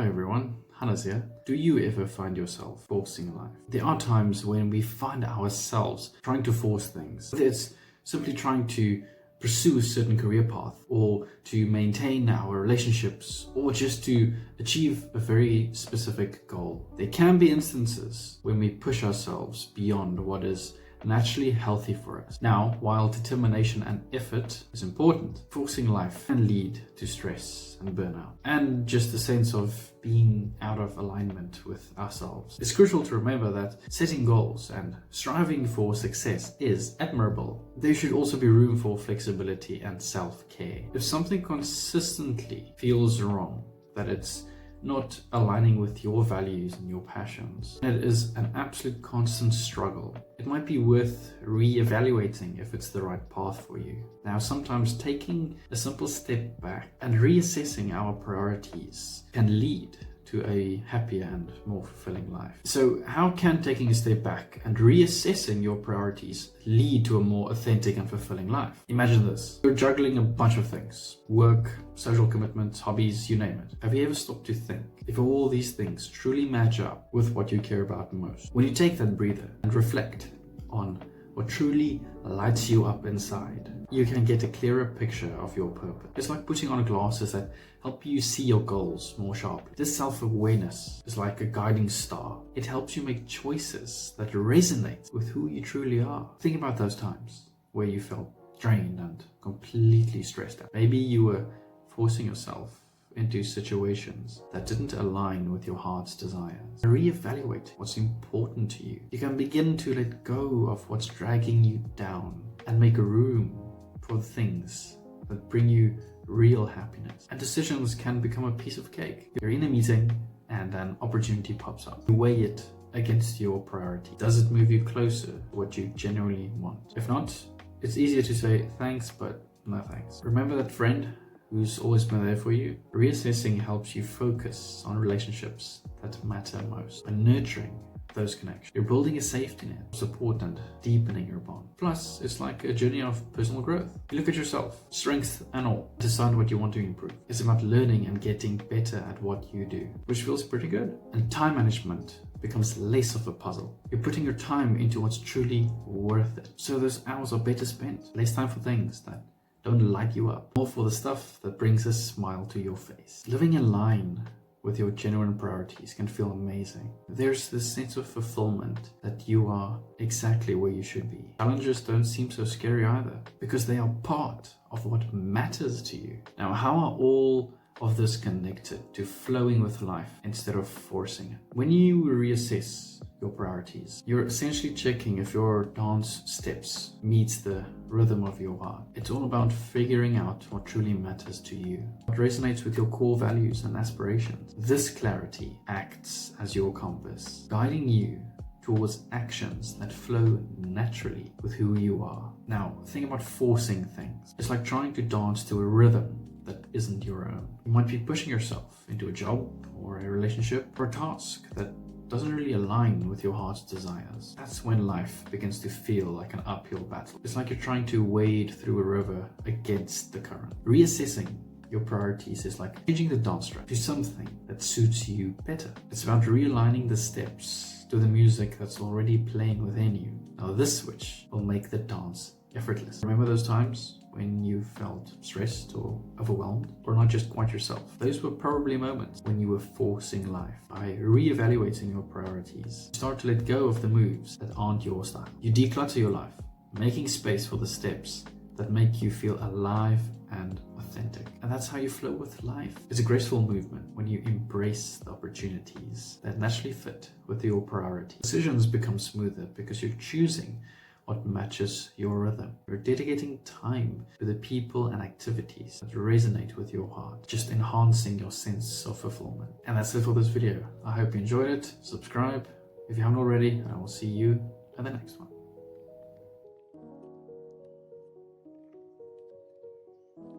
Hi everyone, Hannes here. Do you ever find yourself forcing life? There are times when we find ourselves trying to force things. Whether it's simply trying to pursue a certain career path, or to maintain our relationships, or just to achieve a very specific goal. There can be instances when we push ourselves beyond what is naturally healthy for us. Now, while determination and effort is important, forcing life can lead to stress and burnout, and just a sense of being out of alignment with ourselves. It's crucial to remember that setting goals and striving for success is admirable. There should also be room for flexibility and self-care. If something consistently feels wrong, that it's not aligning with your values and your passions, and it is an absolute constant struggle, it might be worth re-evaluating if it's the right path for you. Now, sometimes taking a simple step back and reassessing our priorities can lead to a happier and more fulfilling life. So how can taking a step back and reassessing your priorities lead to a more authentic and fulfilling life? Imagine this. You're juggling a bunch of things: work, social commitments, hobbies, you name it. Have you ever stopped to think if all these things truly match up with what you care about most? When you take that breather and reflect on what truly lights you up inside, you can get a clearer picture of your purpose. It's like putting on glasses that help you see your goals more sharply. This self-awareness is like a guiding star. It helps you make choices that resonate with who you truly are. Think about those times where you felt drained and completely stressed out. Maybe you were forcing yourself into situations that didn't align with your heart's desires. Reevaluate what's important to you. You can begin to let go of what's dragging you down and make room for things that bring you real happiness. And decisions can become a piece of cake. You're in a meeting and an opportunity pops up. You weigh it against your priority. Does it move you closer to what you genuinely want? If not, it's easier to say thanks, but no thanks. Remember that friend who's always been there for you? Reassessing helps you focus on relationships that matter most and nurturing those connections. You're building a safety net of support and deepening your bond. Plus, it's like a journey of personal growth. You look at yourself, strengths and all, decide what you want to improve. It's about learning and getting better at what you do, which feels pretty good. And time management becomes less of a puzzle. You're putting your time into what's truly worth it. So those hours are better spent. Less time for things that don't light you up, more for the stuff that brings a smile to your face. Living in line with your genuine priorities can feel amazing. There's this sense of fulfillment that you are exactly where you should be. Challenges don't seem so scary either, because they are part of what matters to you. Now, how are all of this connected to flowing with life instead of forcing it? When you reassess your priorities, you're essentially checking if your dance steps meets the rhythm of your heart. It's all about figuring out what truly matters to you, what resonates with your core values and aspirations. This clarity acts as your compass, guiding you towards actions that flow naturally with who you are. Now, think about forcing things. It's like trying to dance to a rhythm that isn't your own. You might be pushing yourself into a job or a relationship or a task that doesn't really align with your heart's desires. That's when life begins to feel like an uphill battle. It's like you're trying to wade through a river against the current. Reassessing your priorities is like changing the dance track to something that suits you better. It's about realigning the steps to the music that's already playing within you. Now, this switch will make the dance effortless. Remember those times when you felt stressed or overwhelmed, or not just quite yourself? Those were probably moments when you were forcing life. By re-evaluating your priorities, you start to let go of the moves that aren't your style. You declutter your life, making space for the steps that make you feel alive and authentic. And that's how you flow with life. It's a graceful movement when you embrace the opportunities that naturally fit with your priorities. Decisions become smoother because you're choosing what matches your rhythm. You're dedicating time to the people and activities that resonate with your heart, just enhancing your sense of fulfillment. And that's it for this video. I hope you enjoyed it. Subscribe if you haven't already, and I will see you in the next one.